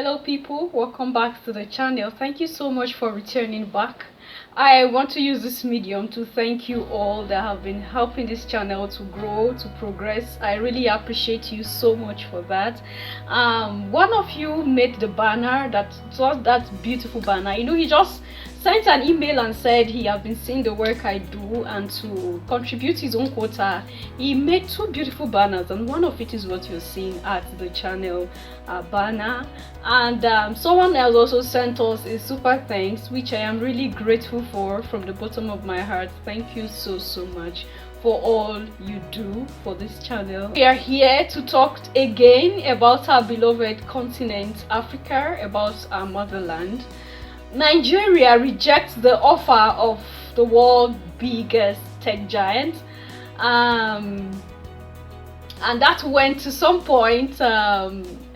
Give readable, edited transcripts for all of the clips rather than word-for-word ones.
Hello people, welcome back to the channel. Thank you so much for returning back. I want to use this medium to thank you all that have been helping this channel to grow, to progress. I really appreciate you so much for that. One of you made the banner, that beautiful banner. He just sent an email and said he has been seeing the work I do, and to contribute his own quota he made two beautiful banners, and one of it is what you're seeing at the channel banner. And someone else also sent us a super thanks, which I am really grateful for from the bottom of my heart. Thank you so much for all you do for this channel. We are here to talk again about our beloved continent Africa, about our motherland. Nigeria rejects the offer of the world's biggest tech giant, and that went to some point.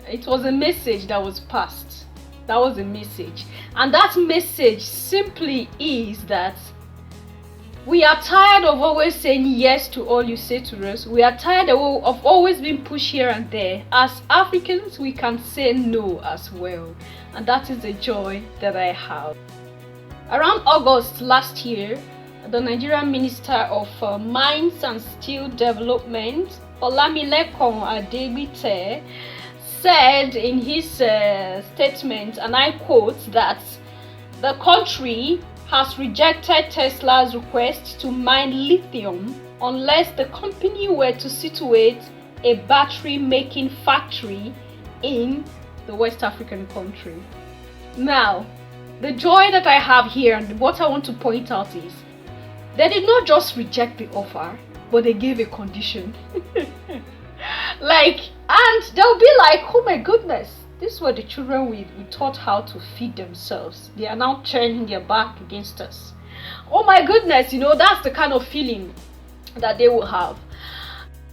It was a message that was passed. That was a message, and that message simply is that we are tired of always saying yes to all you say to us. We are tired of always being pushed here and there. As Africans, we can say no as well, and that is the joy that I have. Around August last year, the Nigerian Minister of Mines and Steel Development, Olamilekon Adegbite, said in his statement, and I quote, that the country has rejected Tesla's request to mine lithium unless the company were to situate a battery making factory in the West African country. Now, the joy that I have here and what I want to point out is they did not just reject the offer, but they gave a condition. And they'll be like, oh my goodness, these were the children we taught how to feed themselves. They are now turning their back against us. Oh my goodness, that's the kind of feeling that they will have.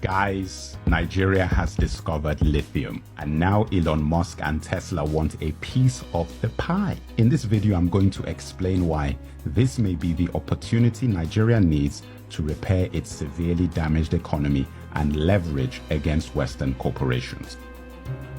Guys, Nigeria has discovered lithium, and now Elon Musk and Tesla want a piece of the pie. In this video, I'm going to explain why this may be the opportunity Nigeria needs to repair its severely damaged economy and leverage against Western corporations.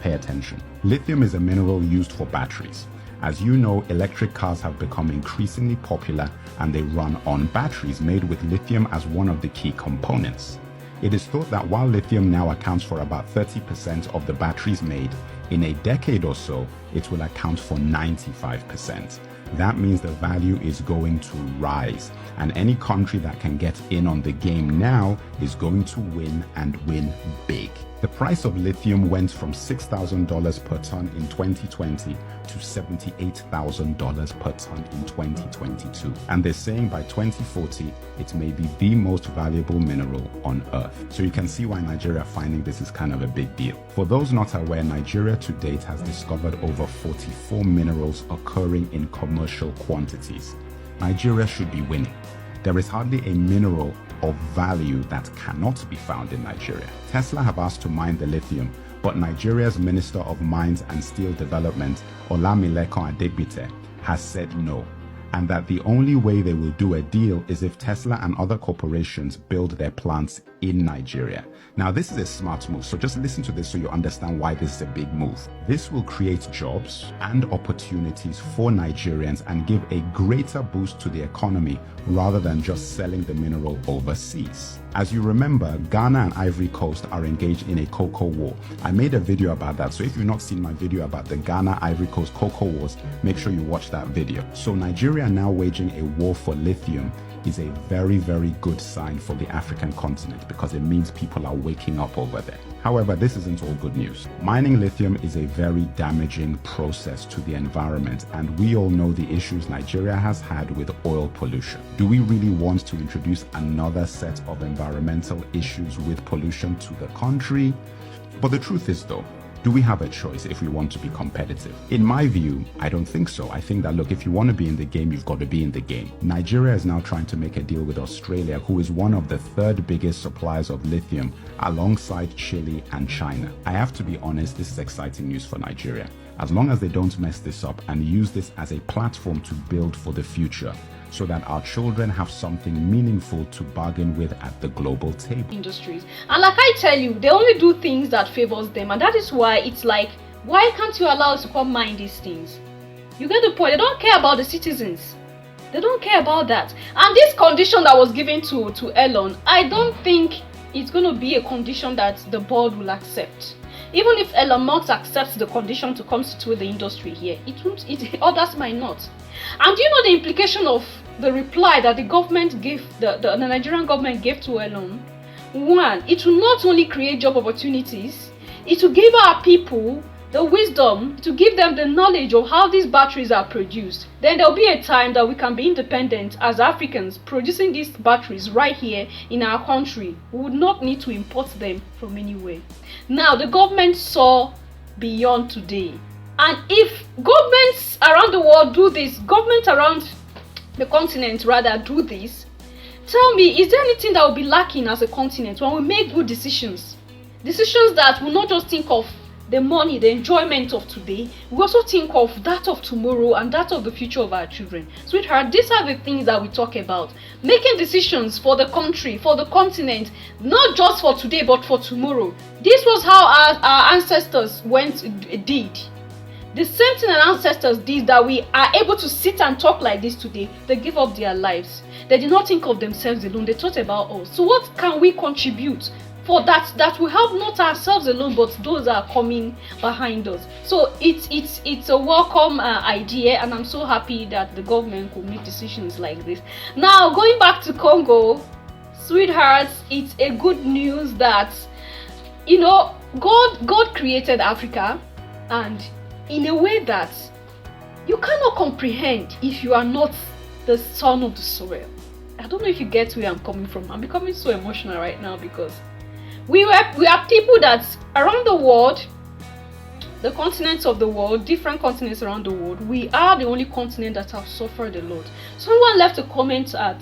Pay attention. Lithium is a mineral used for batteries. As you know, electric cars have become increasingly popular, and they run on batteries made with lithium as one of the key components. It is thought that while lithium now accounts for about 30% of the batteries made, in a decade or so, it will account for 95%. That means the value is going to rise, and any country that can get in on the game now is going to win, and win big. The price of lithium went from $6,000 per ton in 2020 to $78,000 per ton in 2022. And they're saying by 2040, it may be the most valuable mineral on Earth. So you can see why Nigeria finding this is kind of a big deal. For those not aware, Nigeria to date has discovered over 44 minerals occurring in commercial quantities. Nigeria should be winning. There is hardly a mineral of value that cannot be found in Nigeria. Tesla have asked to mine the lithium, but Nigeria's Minister of Mines and Steel Development, Olamilekon Adegbite, has said no, and that the only way they will do a deal is if Tesla and other corporations build their plants in Nigeria. Now, this is a smart move, so just listen to this so you understand why this is a big move. This will create jobs and opportunities for Nigerians and give a greater boost to the economy rather than just selling the mineral overseas. As you remember, Ghana and Ivory Coast are engaged in a cocoa war. I made a video about that, so if you've not seen my video about the Ghana-Ivory Coast cocoa wars, make sure you watch that video. So Nigeria now waging a war for lithium is a very good sign for the African continent, because it means people are waking up over there. However, this isn't all good news. Mining lithium is a very damaging process to the environment, and we all know the issues Nigeria has had with oil pollution. Do we really want to introduce another set of environmental issues with pollution to the country? But the truth is though, do we have a choice if we want to be competitive? In my view, I don't think so. I think that, look, if you want to be in the game, you've got to be in the game. Nigeria is now trying to make a deal with Australia, who is one of the third biggest suppliers of lithium, alongside Chile and China. I have to be honest, this is exciting news for Nigeria. As long as they don't mess this up and use this as a platform to build for the future, so that our children have something meaningful to bargain with at the global table. Industries, and like I tell you, they only do things that favors them, and that is why it's like Why can't you allow us to come mine these things? You get the point. They don't care about the citizens. They don't care about that. And this condition that was given to Elon, I don't think it's going to be a condition that the board will accept. Even if Elon Musk accepts the condition to constitute the industry here, others might not. And do you know the implication of the reply that the government gave, the Nigerian government gave to Elon? One, it will not only create job opportunities, it will give our people the wisdom, to give them the knowledge of how these batteries are produced. Then there will be a time that we can be independent as Africans, producing these batteries right here in our country. We would not need to import them from anywhere. Now, the government saw beyond today. And if governments around the world do this, governments around the continent rather do this, tell me, is there anything that will be lacking as a continent when we make good decisions? Decisions that will not just think of the money, the enjoyment of today, we also think of that of tomorrow and that of the future of our children. Sweetheart, these are the things that we talk about. Making decisions for the country, for the continent, not just for today but for tomorrow. This was how our ancestors did. The same thing our ancestors did, that we are able to sit and talk like this today. They gave up their lives. They did not think of themselves alone. They thought about us. So what can we contribute for that will help not ourselves alone but those that are coming behind us? So it's a welcome idea, and I'm so happy that the government could make decisions like this. Now, going back to Congo, sweethearts, it's a good news that, you know, God created Africa, and in a way that you cannot comprehend if you are not the son of the soil. I don't know if you get where I'm coming from. I'm becoming so emotional right now because we are people that around the world, the continents of the world, different continents around the world, we are the only continent that have suffered a lot. Someone left a comment at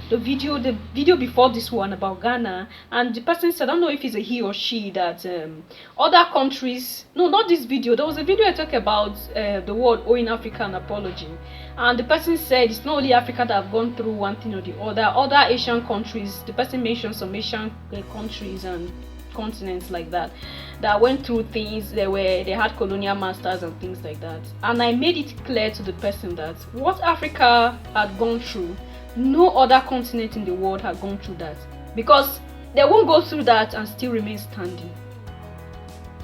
the video before this one about Ghana, and the person said, I don't know if it's a he or she, that other countries, no, not this video, there was a video I talked about the world owing Africa an apology, and the person said it's not only Africa that have gone through one thing or the other Asian countries. The person mentioned some Asian countries and continents like that went through things. They had colonial masters and things like that, and I made it clear to the person that what Africa had gone through, no other continent in the world had gone through that, because they won't go through that and still remain standing.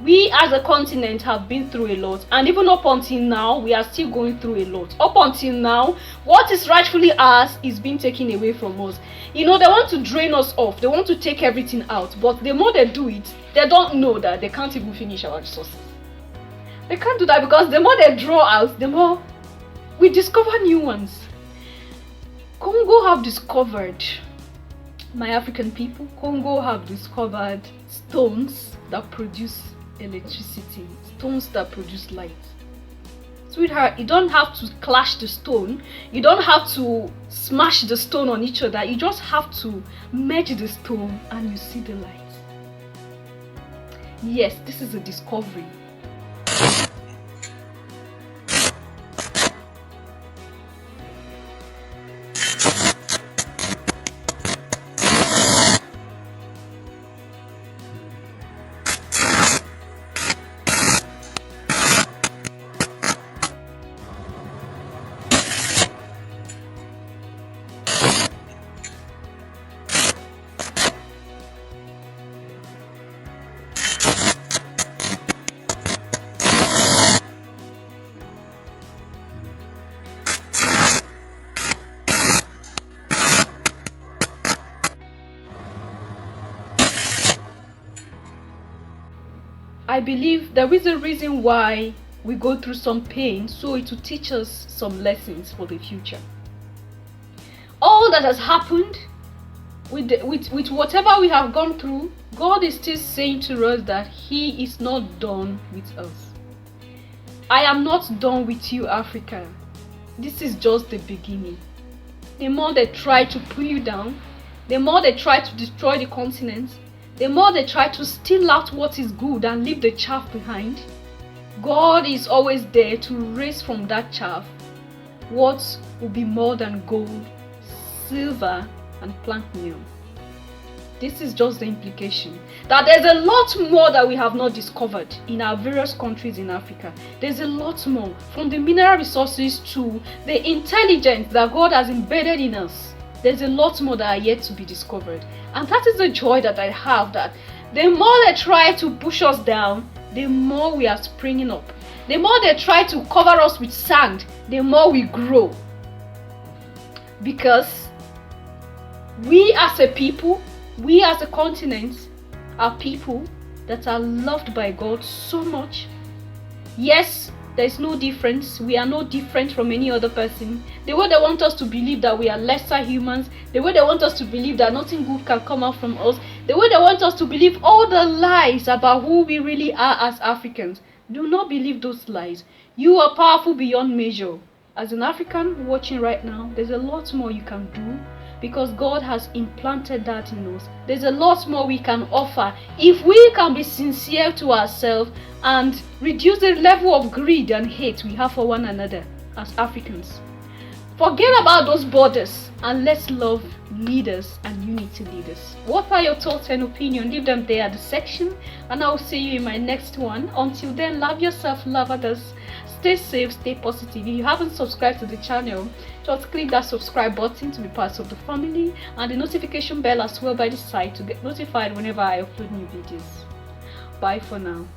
We as a continent have been through a lot, and even up until now we are still going through a lot. Up until now, what is rightfully ours is being taken away from us. You know, they want to drain us off, they want to take everything out, but the more they do it, they don't know that they can't even finish our resources. They can't do that, because the more they draw out, the more we discover new ones. Congo have discovered, my African people, Congo have discovered stones that produce electricity, stones that produce light. Sweetheart, you don't have to clash the stone, you don't have to smash the stone on each other, you just have to merge the stone and you see the light. Yes, this is a discovery. I believe there is a reason why we go through some pain, so it will teach us some lessons for the future. All that has happened, with whatever we have gone through, God is still saying to us that He is not done with us. I am not done with you, Africa. This is just the beginning. The more they try to pull you down, the more they try to destroy the continent, the more they try to steal out what is good and leave the chaff behind, God is always there to raise from that chaff what will be more than gold, silver, and platinum. This is just the implication that there's a lot more that we have not discovered in our various countries in Africa. There's a lot more, from the mineral resources to the intelligence that God has embedded in us. There's a lot more that are yet to be discovered. And that is the joy that I have, that the more they try to push us down, the more we are springing up. The more they try to cover us with sand, the more we grow. Because we as a people, we as a continent, are people that are loved by God so much. Yes, there is no difference. We are no different from any other person. The way they want us to believe that we are lesser humans, the way they want us to believe that nothing good can come out from us, the way they want us to believe all the lies about who we really are as Africans. Do not believe those lies. You are powerful beyond measure. As an African watching right now, there's a lot more you can do, because God has implanted that in us. There's a lot more we can offer if we can be sincere to ourselves and reduce the level of greed and hate we have for one another as Africans. Forget about those borders and let's love leaders and unity leaders. What are your thoughts and opinions? Leave them there at the section, and I'll see you in my next one. Until then, love yourself, love others, stay safe, stay positive. If you haven't subscribed to the channel, just click that subscribe button to be part of the family, and the notification bell as well by the side to get notified whenever I upload new videos. Bye for now.